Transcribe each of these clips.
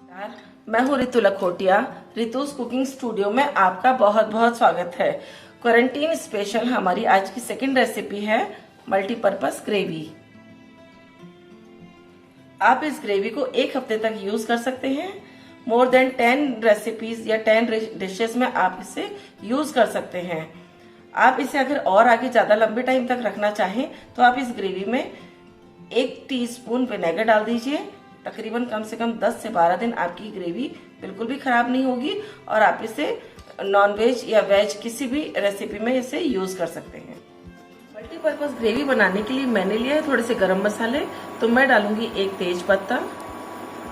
यार, मैं हूँ रितु लखोटिया। रितुस कुकिंग स्टूडियो में आपका बहुत बहुत स्वागत है। क्वारंटीन स्पेशल हमारी आज की सेकंड रेसिपी है मल्टीपर्पस ग्रेवी। आप इस ग्रेवी को एक हफ्ते तक यूज कर सकते हैं। मोर देन 10 रेसिपीज या 10 डिशेस में आप इसे यूज कर सकते हैं। आप इसे अगर और आगे ज्यादा लंबे टाइम तक रखना चाहें तो आप इस ग्रेवी में 1 टीस्पून विनेगर डाल दीजिए। तकरीबन कम से कम 10 से 12 दिन आपकी ग्रेवी बिल्कुल भी खराब नहीं होगी और आप इसे नॉनवेज या वेज किसी भी रेसिपी में इसे यूज कर सकते हैं। मल्टीपर्पज ग्रेवी बनाने के लिए मैंने लिया है थोड़े से गरम मसाले। तो मैं डालूंगी 1 तेज पत्ता,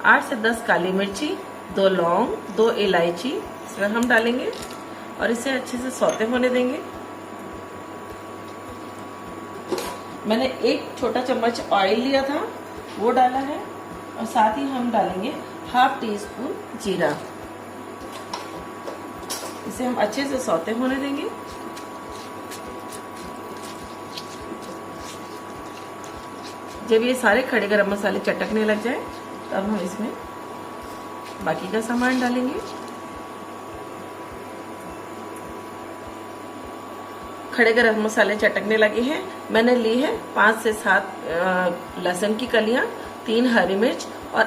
8 से 10 काली मिर्ची, 2 लौंग, 2 इलायची इसमें हम डालेंगे और इसे अच्छे से सौते होने देंगे। मैंने 1 छोटा चम्मच ऑयल लिया था वो डाला है और साथ ही हम डालेंगे ½ टीस्पून जीरा। इसे हम अच्छे से सौते होने देंगे। जब ये सारे खड़े गरम मसाले चटकने लग जाए तब हम इसमें बाकी का सामान डालेंगे। खड़े गरम मसाले चटकने लगे हैं। मैंने ली है 5 से 7 लहसुन की कलियां, 3 हरी मिर्च और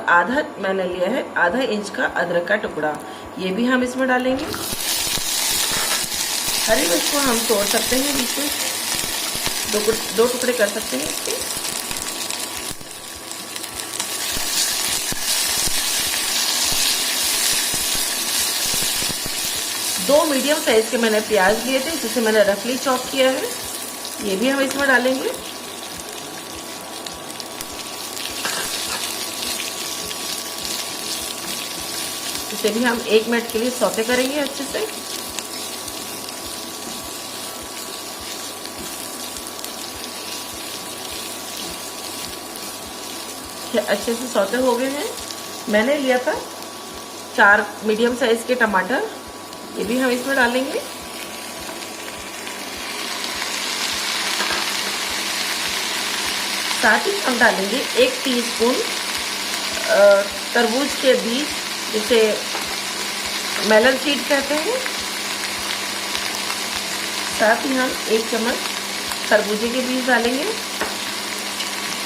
मैंने लिया है आधा इंच का अदरक का टुकड़ा। ये भी हम इसमें डालेंगे। हरी मिर्च को हम तोड़ सकते हैं, बीच में दो टुकड़े कर सकते हैं इसके। दो मीडियम साइज के मैंने प्याज लिए थे जिसे मैंने रफली चॉप किया है। ये भी हम इसमें डालेंगे। इसे भी हम 1 मिनट के लिए सौते करेंगे अच्छे से। अच्छे से सौते हो गए हैं। मैंने लिया था 4 मीडियम साइज के टमाटर। ये भी हम इसमें डालेंगे। साथ ही हम डालेंगे 1 टीस्पून तरबूज के बीज, जिसे मेलन सीड कहते हैं। साथ ही हम 1 चम्मच खरबूजे के बीज डालेंगे,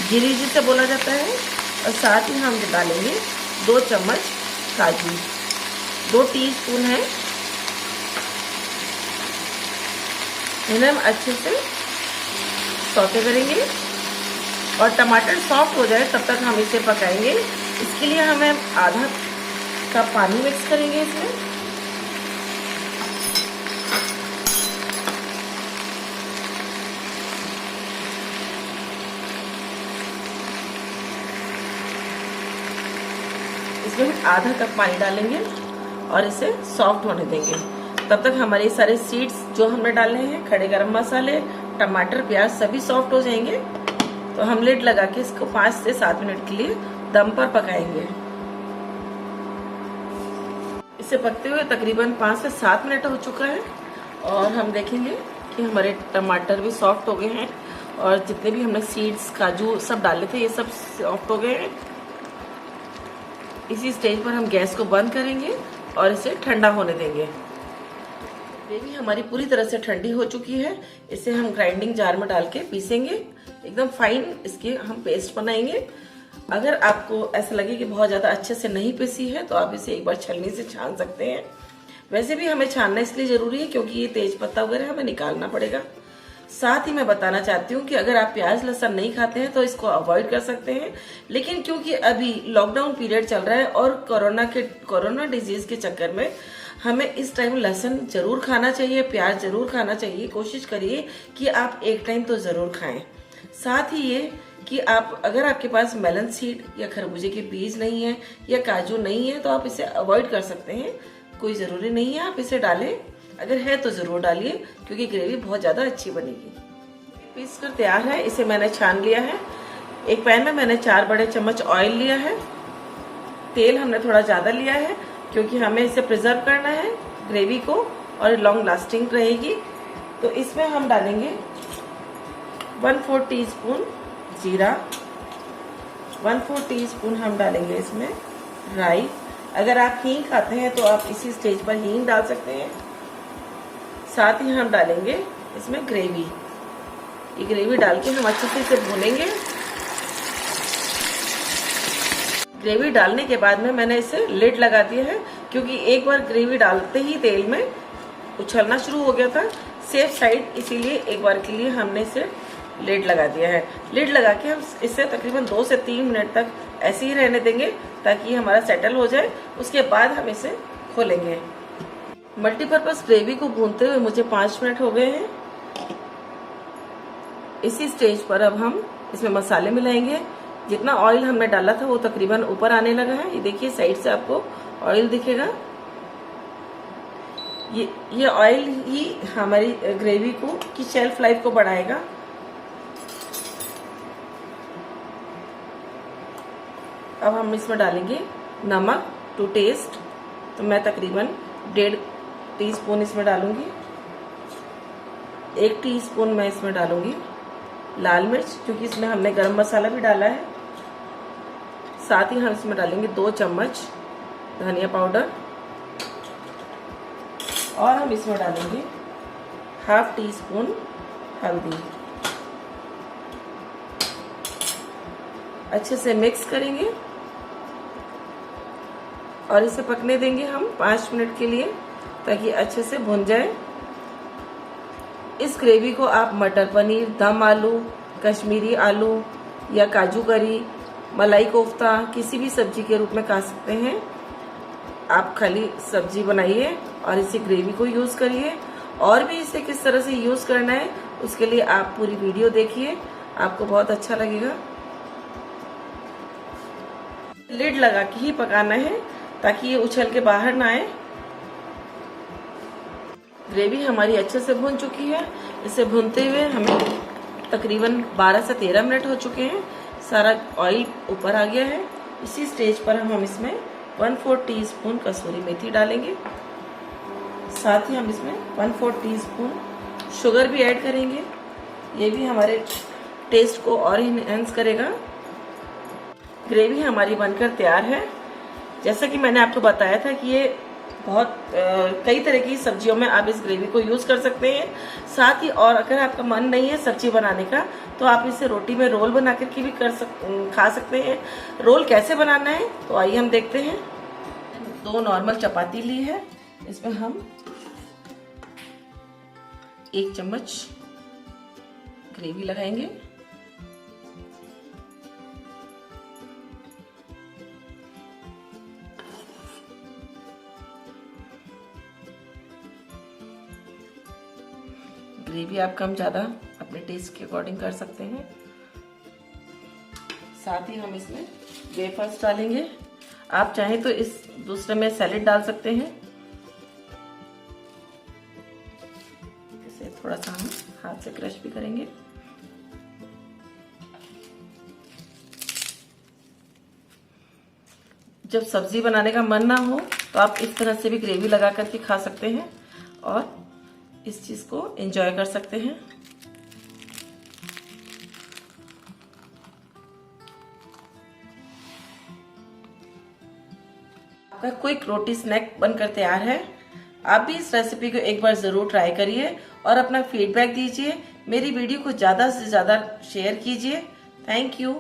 गिरी जिसे बोला जाता है। और साथ ही हम डालेंगे 2 चम्मच काजू, 2 टीस्पून है। इन्हें हम अच्छे से सौते करेंगे और टमाटर सॉफ्ट हो जाए तब तक हम इसे पकाएंगे। इसके लिए हमें आधा कप पानी मिक्स करेंगे इसमें। इसमें हम आधा कप पानी डालेंगे और इसे सॉफ्ट होने देंगे। तब तक हमारे सारे सीड्स जो हमने डाले हैं, खड़े गरम मसाले, टमाटर, प्याज सभी सॉफ्ट हो जाएंगे। तो हम लिड लगा के इसको 5 से 7 मिनट के लिए दम पर पकाएंगे। इसे पकते हुए तकरीबन 5 से 7 मिनट हो चुका है और हम देखेंगे कि हमारे टमाटर भी सॉफ्ट हो गए हैं और जितने भी हमने सीड्स, काजू सब डाले थे ये सब सॉफ्ट हो गए हैं। इसी स्टेज पर हम गैस को बंद करेंगे और इसे ठंडा होने देंगे। ग्रेवी हमारी पूरी तरह से ठंडी हो चुकी है। इसे हम ग्राइंडिंग जार में डाल के पीसेंगे। एकदम फाइन इसकी हम पेस्ट बनाएंगे। अगर आपको ऐसा लगे कि बहुत ज्यादा अच्छे से नहीं पीसी है तो आप इसे एक बार छलनी से छान सकते हैं। वैसे भी हमें छानना इसलिए जरूरी है क्योंकि ये तेज पत्ता वगैरह हमें निकालना पड़ेगा। साथ ही मैं बताना चाहती हूँ कि अगर आप प्याज लहसुन नहीं खाते हैं तो इसको अवॉइड कर सकते हैं। लेकिन क्योंकि अभी लॉकडाउन पीरियड चल रहा है और कोरोना डिजीज के चक्कर में हमें इस टाइम लहसुन जरूर खाना चाहिए, प्याज जरूर खाना चाहिए। कोशिश करिए कि आप एक टाइम तो जरूर खाएं। साथ ही ये कि आप अगर आपके पास मेलन सीड या खरबूजे के बीज नहीं है या काजू नहीं है तो आप इसे अवॉइड कर सकते हैं। कोई जरूरी नहीं है आप इसे डालें, अगर है तो जरूर डालिए क्योंकि ग्रेवी बहुत ज्यादा अच्छी बनेगी। पीस कर तैयार है। इसे मैंने छान लिया है। एक पैन में मैंने 4 बड़े चम्मच ऑयल लिया है। तेल हमने थोड़ा ज्यादा लिया है क्योंकि हमें इसे प्रिजर्व करना है ग्रेवी को और लॉन्ग लास्टिंग रहेगी। तो इसमें हम डालेंगे 1/4 टीस्पून जीरा, 1/4 टीस्पून हम डालेंगे इसमें राई। अगर आप हींग खाते हैं तो आप इसी स्टेज पर हींग डाल सकते हैं। साथ ही हम डालेंगे इसमें ग्रेवी। ये ग्रेवी डाल के हम अच्छे से इसे भूनेंगे। ग्रेवी डालने के बाद में मैंने इसे लिड लगा दिया है, क्योंकि एक बार ग्रेवी डालते ही तेल में उछलना शुरू हो गया था सेफ साइड, इसीलिए एक बार के लिए हमने इसे लिड लगा दिया है। लिड लगा के हम इसे तकरीबन 2 से 3 मिनट तक ऐसे ही रहने देंगे ताकि हमारा सेटल हो जाए। उसके बाद हम इसे खोलेंगे। मल्टीपर्पज ग्रेवी को भूनते हुए मुझे 5 मिनट हो गए हैं। इसी स्टेज पर अब हम इसमें मसाले मिलाएंगे। जितना ऑयल हमने डाला था वो तकरीबन ऊपर आने लगा है। ये देखिए साइड से आपको ऑयल दिखेगा। ये ऑयल ही हमारी ग्रेवी की शेल्फ लाइफ को बढ़ाएगा। अब हम इसमें डालेंगे नमक टू टेस्ट। तो मैं तकरीबन 1.5 टीस्पून इसमें डालूंगी। 1 टीस्पून मैं इसमें डालूंगी लाल मिर्च, क्योंकि इसमें हमने गरम मसाला भी डाला है। साथ ही हम इसमें डालेंगे 2 चम्मच धनिया पाउडर और हम इसमें डालेंगे 1/2 टीस्पून हल्दी। अच्छे से मिक्स करेंगे और इसे पकने देंगे हम 5 मिनट के लिए, ताकि अच्छे से भुन जाए। इस ग्रेवी को आप मटर पनीर, दम आलू, कश्मीरी आलू या काजू करी, मलाई कोफ्ता किसी भी सब्जी के रूप में खा सकते हैं। आप खाली सब्जी बनाइए और इसी ग्रेवी को यूज करिए। और भी इसे किस तरह से यूज करना है उसके लिए आप पूरी वीडियो देखिए, आपको बहुत अच्छा लगेगा। लिड लगा के ही पकाना है ताकि ये उछल के बाहर ना आए। ग्रेवी हमारी अच्छे से भुन चुकी है। इसे भूनते हुए हमें तकरीबन 12 से 13 मिनट हो चुके हैं। सारा ऑयल ऊपर आ गया है। इसी स्टेज पर हम इसमें 1/4 टीस्पून कसूरी मेथी डालेंगे। साथ ही हम इसमें 1/4 टीस्पून शुगर भी ऐड करेंगे। ये भी हमारे टेस्ट को और इनहेंस करेगा। ग्रेवी हमारी बनकर तैयार है। जैसा कि मैंने आपको बताया था कि ये बहुत कई तरह की सब्जियों में आप इस ग्रेवी को यूज कर सकते हैं। साथ ही और अगर आपका मन नहीं है सब्जी बनाने का तो आप इसे रोटी में रोल बना करके भी खा सकते हैं। रोल कैसे बनाना है तो आइए हम देखते हैं। 2 नॉर्मल चपाती ली है। इसमें हम 1 चम्मच ग्रेवी लगाएंगे। ग्रेवी आप कम ज़्यादा अपने टेस्ट के अकॉर्डिंग कर सकते हैं। साथ ही हम इसमें वेफर्स डालेंगे। आप चाहें तो इस दूसरे में सैलेड डाल सकते हैं। इसे थोड़ा सा हम हाथ से क्रश भी करेंगे। जब सब्जी बनाने का मन ना हो तो आप इस तरह से भी ग्रेवी लगा करके खा सकते हैं और इस चीज को एंजॉय कर सकते हैं। आपका क्विक रोटी स्नैक बनकर तैयार है। आप भी इस रेसिपी को एक बार जरूर ट्राई करिए और अपना फीडबैक दीजिए। मेरी वीडियो को ज्यादा से ज्यादा शेयर कीजिए। Thank you.